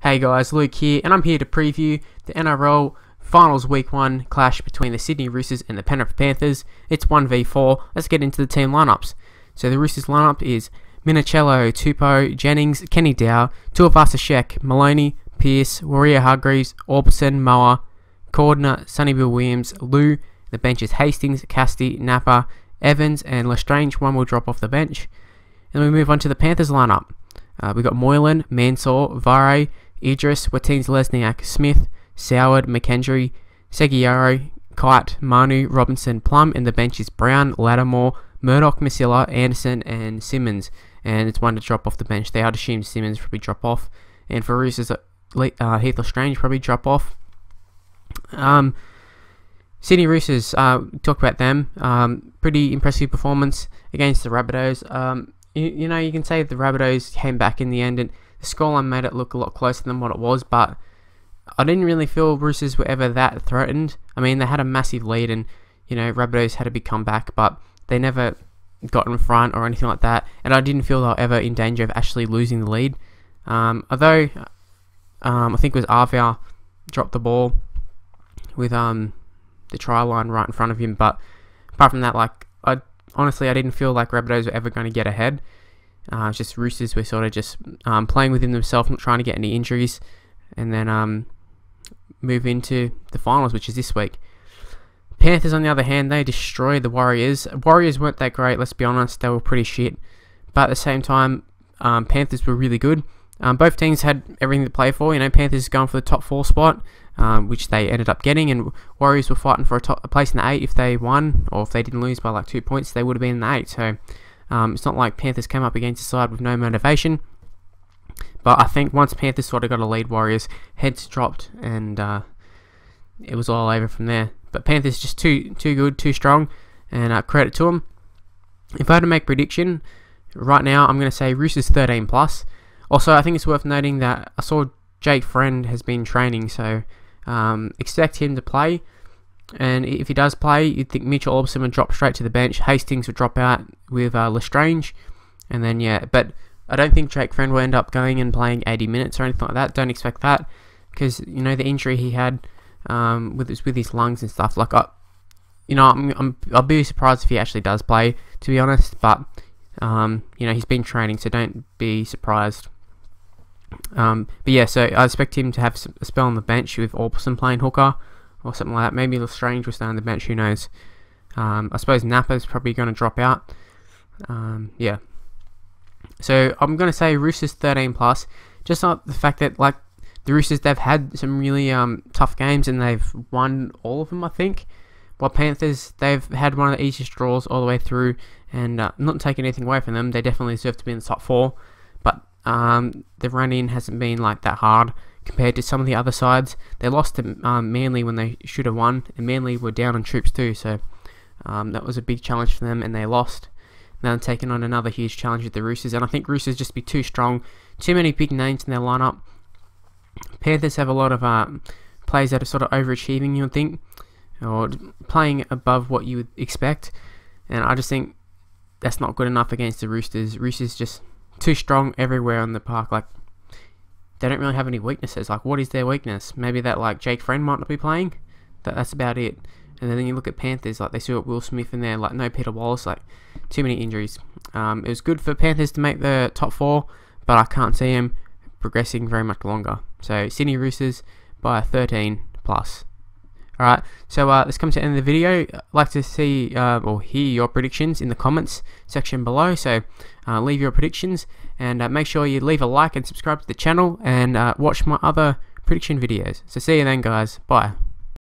Hey guys, Luke here, and I'm here to preview the NRL Finals Week 1 clash between the Sydney Roosters and the Penrith Panthers. It's 1v4. Let's get into the team lineups. So the Roosters lineup is Minichiello, Tupou, Jennings, Kenny-Dowall, Tuivasa-Sheck, Maloney, Pearce, Waerea-Hargreaves, Aubusson, Moa, Cordner, Sonny Bill Williams, Lou. The bench is Hastings, Casty, Napa, Evans, and L'Estrange. One will drop off the bench. And we move on to the Panthers lineup. We've got Moylan, Mansour, Whare, Idris, Watene, Zelezniak, Smith, Soward, McKendry, Brent Kite, Manu, Robinson, Plum, and the bench is Brown, Lattimore, Murdoch-Masila, Anderson, and Simmons. And it's one to drop off the bench. They would assume Simmons probably drop off. And for Roosters, Heath L'Estrange probably drop off. Sydney Roosters, talk about them. Pretty impressive performance against the Rabbitohs. You know, you can say the Rabbitohs came back in the end, and the scoreline made it look a lot closer than what it was, but I didn't really feel Roosters were ever that threatened. I mean, they had a massive lead, and, you know, Rabbitohs had a big comeback, but they never got in front or anything like that, and I didn't feel they were ever in danger of actually losing the lead. Although, I think it was Arvia dropped the ball with the try line right in front of him, but apart from that, like, honestly, I didn't feel like Rabbitohs were ever going to get ahead. It's just Roosters were sort of just playing within themselves, not trying to get any injuries, and then move into the finals, which is this week. Panthers, on the other hand, they destroyed the Warriors. Warriors weren't that great, let's be honest. They were pretty shit. But at the same time, Panthers were really good. Both teams had everything to play for. You know, Panthers going for the top 4 spot, which they ended up getting, and Warriors were fighting for a place in the 8 if they won, or if they didn't lose by like 2 points, they would have been in the 8. So it's not like Panthers came up against a side with no motivation. But I think once Panthers sort of got a lead, Warriors heads dropped, and it was all over from there. But Panthers just too good, too strong, and credit to them. If I had to make a prediction right now, I'm going to say Roosters 13+. Also, I think it's worth noting that I saw Jake Friend has been training, so expect him to play. And if he does play, you'd think Mitchell Aubusson would drop straight to the bench. Hastings would drop out with L'Estrange. And then, yeah, but I don't think Jake Friend will end up going and playing 80 minutes or anything like that. Don't expect that, because, you know, the injury he had with his lungs and stuff. Like, I'll be surprised if he actually does play, to be honest. But, you know, he's been training, so don't be surprised. But yeah, so I expect him to have a spell on the bench with Aubusson playing hooker or something like that. Maybe L'Estrange will stay on the bench, who knows. I suppose Napa's probably going to drop out. Yeah. So I'm going to say Roosters 13+. Just not the fact that, like, the Roosters, they've had some really tough games and they've won all of them, I think. While Panthers, they've had one of the easiest draws all the way through, and not taking anything away from them, they definitely deserve to be in the top 4. But the run-in hasn't been like that hard compared to some of the other sides. They lost to Manly when they should have won, and Manly were down on troops too, so that was a big challenge for them, and they lost. Now they're taking on another huge challenge with the Roosters, and I think Roosters just be too strong. Too many big names in their lineup. Panthers have a lot of players that are sort of overachieving, you would think, or playing above what you would expect, and I just think that's not good enough against the Roosters. Roosters just too strong everywhere on the park. Like, they don't really have any weaknesses. Like, what is their weakness? Maybe that, like, Jake Friend might not be playing. That's about it. And then you look at Panthers, like, they still got Will Smith in there, like, no Peter Wallace, like, too many injuries. It was good for Panthers to make the top 4, but I can't see them progressing very much longer. So Sydney Roosters by 13+. Alright, so let's come to the end of the video. I'd like to see or hear your predictions in the comments section below. So leave your predictions, and make sure you leave a like and subscribe to the channel, and watch my other prediction videos. So see you then, guys. Bye.